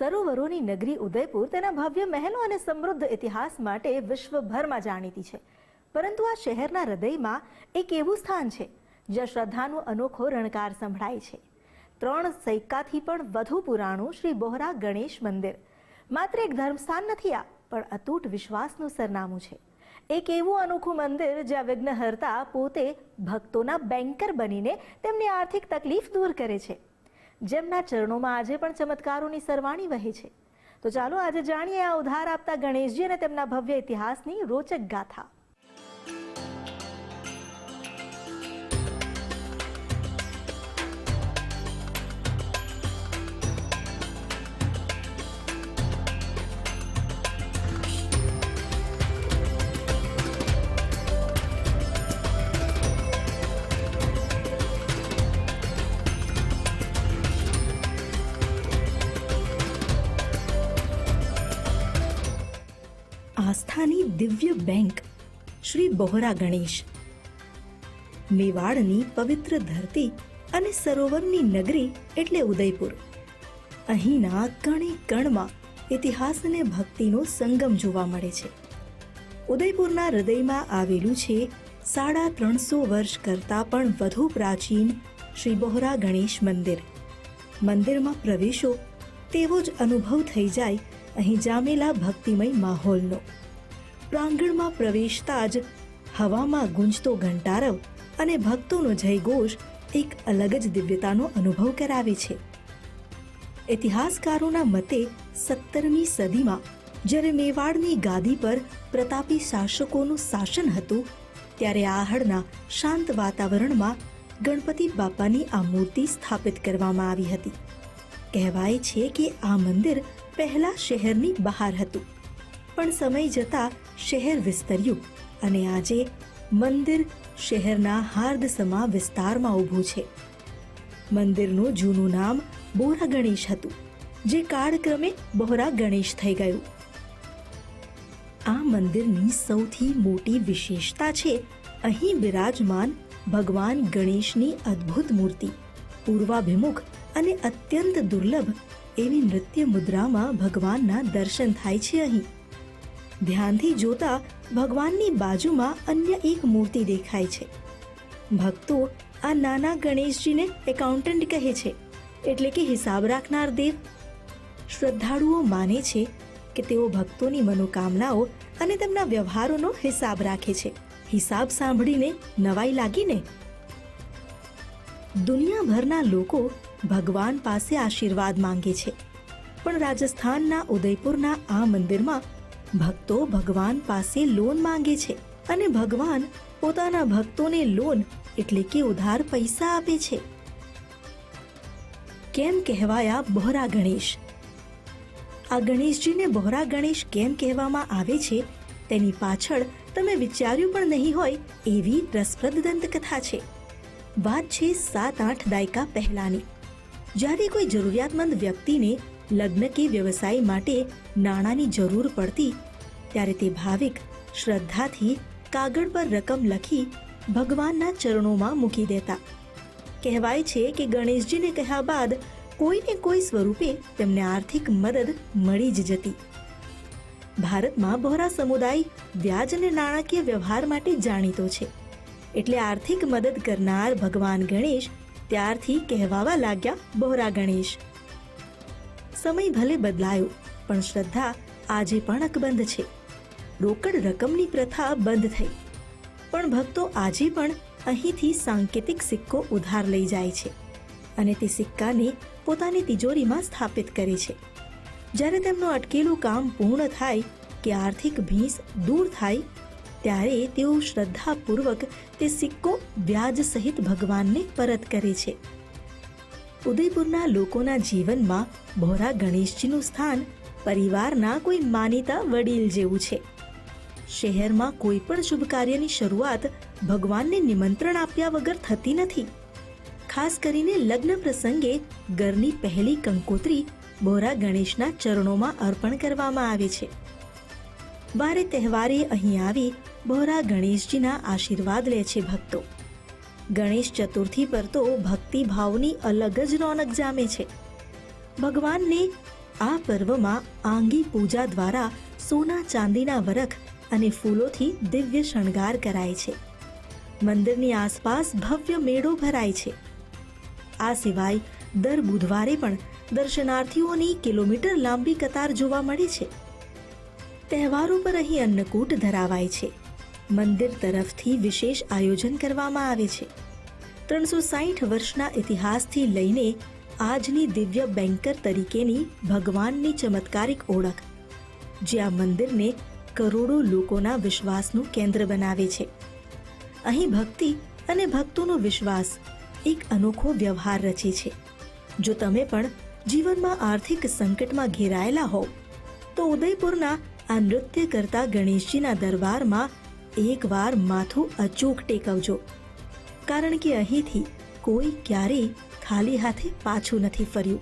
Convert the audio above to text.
સરોવરોની નગરી ઉદયપુર તેના ભવ્ય મહેલો અને સમૃદ્ધ ઇતિહાસ માટે વિશ્વભરમાં જાણીતી છે. પરંતુ આ શહેરના હૃદયમાં એક એવું સ્થાન છે જ્યાં શ્રદ્ધાનો અનોખો રણકાર સંભળાય છે. 3 સૈકાથી પણ વધુ પુરાણું શ્રી બોહરા ગણેશ મંદિર માત્ર એક ધર્મસ્થાન નથી, આ પણ અતૂટ વિશ્વાસનું સરનામું છે. એક એવું અનોખું મંદિર જ્યાં વિઘ્નહર્તા પોતે ભક્તોના બેન્કર બનીને તેમની આર્થિક તકલીફ દૂર કરે છે, જેમના ચરણોમાં આજે પણ ચમત્કારોની સરવાણી વહે છે. તો ચાલો આજે જાણીએ આ ઉધાર આપતા ગણેશજી અને તેમના ભવ્ય ઇતિહાસની રોચક ગાથા. આસ્થાની દિવ્ય બેંક શ્રી બોહરા ગણેશ. મેવાડની પવિત્ર ધરતી અને સરોવરની નગરી એટલે ઉદયપુર. અહીંના કણે કણમાં ઇતિહાસ અને ભક્તિનો સંગમ જોવા મળે છે. ઉદયપુરના હૃદયમાં આવેલું છે 350 વર્ષ કરતાં પણ વધુ પ્રાચીન શ્રી બોહરા ગણેશ મંદિર. મંદિરમાં પ્રવેશો તેવો જ અનુભવ થઈ જાય અહીં જામેલા ભક્તિમય માહોલનો. પ્રાંગણમાં પ્રવેશતા જ હવામાં ગુંજતો ઘંટારવ અને ભક્તોનો જયઘોષ એક અલગ જ દિવ્યતાનો અનુભવ કરાવે છે. ઇતિહાસકારોના મતે 17મી સદીમાં જ્યારે મેવાડની ગાદી પર પ્રતાપી શાસકોનું શાસન હતું, ત્યારે આહડના શાંત વાતાવરણમાં ગણપતિ બાપાની આ મૂર્તિ સ્થાપિત કરવામાં આવી હતી. કહેવાય છે કે આ મંદિર પહેલા શહેરની બહાર હતું, પણ સમય જતાં શહેર વિસ્તર્યું અને આજે મંદિર શહેરના હાર્દસમા વિસ્તારમાં ઊભું છે. મંદિરનું જૂનું નામ બોહરા ગણેશ હતું, જે કાળક્રમે બોહરા ગણેશ થઈ ગયું. આ મંદિરની સૌથી મોટી વિશેષતા છે અહીં બિરાજમાન ભગવાન ગણેશની અદ્ભુત મૂર્તિ. પૂર્વાભિમુખ અને અત્યંત દુર્લભ એવી નૃત્ય મુદ્રામાં ભગવાનના દર્શન થાય છે. અહીં ધ્યાનથી જોતા ભગવાનની બાજુમાં અન્ય એક મૂર્તિ દેખાય છે. ભક્તો આ નાના ગણેશજીને એકાઉન્ટન્ટ કહે છે, એટલે કે હિસાબ રાખનાર દેવ. શ્રદ્ધાળુઓ માને છે કે તેઓ ભક્તોની મનોકામનાઓ અને તેમના વ્યવહારોનો હિસાબ રાખે છે. હિસાબ સાંભળીને નવાઈ લાગીને? દુનિયાભરના લોકો ભગવાન પાસે આશીર્વાદ માંગે છે, પણ રાજસ્થાનના ઉદયપુરના આ મંદિરમાં ભક્તો ભગવાન પાસે લોન માંગે છે અને ભગવાન પોતાના ભક્તોને લોન એટલે કે ઉધાર પૈસા આપે છે. કેમ કહેવાયા બોહરા ગણેશ? આ ગણેશજીને બોહરા ગણેશ કેમ કહેવામાં આવે છે તેની પાછળ તમે વિચાર્યું પણ નહીં હોય એવી રસપ્રદ દંતકથા છે. વાત છે 7-8 દાયકા પહેલાની, જ્યારે કોઈ જરૂરિયાતમંદ વ્યક્તિને લગ્ન કે વ્યવસાય માટે નાણાંની જરૂર પડતી, ત્યારે તે ભાવિક શ્રદ્ધાથી કાગળ પર રકમ લખી ભગવાનના ચરણોમાં મૂકી દેતા. કહેવાય છે કે ગણેશજીને કહ્યા બાદ કોઈને કોઈ સ્વરૂપે તેમને આર્થિક મદદ મળી જ જતી. ભારતમાં બોહરા સમુદાય વ્યાજ અને નાણાકીય વ્યવહાર માટે જાણીતો છે, એટલે આર્થિક મદદ કરનાર ભગવાન ગણેશ ત્યારથી કહેવાવા લાગ્યા બોહરા ગણેશ. સમય ભલે બદલાયો, પણ શ્રદ્ધા આજે પણ અકબંધ છે. રોકડ રકમની પ્રથા બંધ થઈ, પણ ભક્તો આજે પણ અહીંથી સાંકેતિક સિક્કો ઉધાર લઈ જાય છે અને તે સિક્કાને પોતાની તિજોરીમાં સ્થાપિત કરે છે. જ્યારે તેમનું અટકેલું કામ પૂર્ણ થાય કે આર્થિક ભીંસ દૂર થાય, ત્યારે તેઓ શ્રદ્ધાપૂર્વક તે સિક્કો વ્યાજ સહિત ભગવાનને પરત કરે છે. ઉદયપુરના લોકોના જીવનમાં બોહરા ગણેશજીનું સ્થાન પરિવારના કોઈ માનીતા વડીલ જેવું છે. શહેરમાં કોઈ પણ શુભ કાર્યની શરૂઆત ભગવાનને નિમંત્રણ આપ્યા વગર થતી નથી. ખાસ કરીને લગ્ન પ્રસંગે ઘરની પહેલી કંકોત્રી બોહરા ગણેશના ચરણોમાં અર્પણ કરવામાં આવે છે. વારે તહેવારે અહીં આવી બોહરા ગણેશજીના આશીર્વાદ લે છે ભક્તો. ગણેશ ચતુર્થી પર તો ભક્તિ ભાવની અલગ જ રોનક જામે છે. ભગવાનને આ પર્વમાં આંગી પૂજા દ્વારા સોના ચાંદીના વરખ અને ફૂલોથી દિવ્ય શણગાર કરાય છે. મંદિરની આસપાસ ભવ્ય મેળો ભરાય છે. આ સિવાય દર બુધવારે પણ દર્શનાર્થીઓની કિલોમીટર લાંબી કતાર જોવા મળે છે. તહેવારો પર અહીં અન્નકૂટ ધરાવાય છે. મંદિર તરફથી વિશેષ આયોજન કરવામાં આવે છે. 360 વર્ષના ઇતિહાસથી લઈને આજની દિવ્ય બેન્કર તરીકેની ભગવાનની ચમત્કારિક ઓળખ, જે આ મંદિરને કરોડો લોકોના વિશ્વાસનું કેન્દ્ર બનાવે છે. અહીં ભક્તિ અને ભક્તોનો વિશ્વાસ એક અનોખો વ્યવહાર રચે છે. જો તમે પણ જીવનમાં આર્થિક સંકટમાં ઘેરાયેલા હોવ તો ઉદયપુરના આ નૃત્ય કરતા ગણેશજીના દરબારમાં એકવાર માથું અચૂક ટેકવજો, કારણ કે અહીંથી કોઈ ક્યારેય ખાલી હાથે પાછું નથી ફર્યું.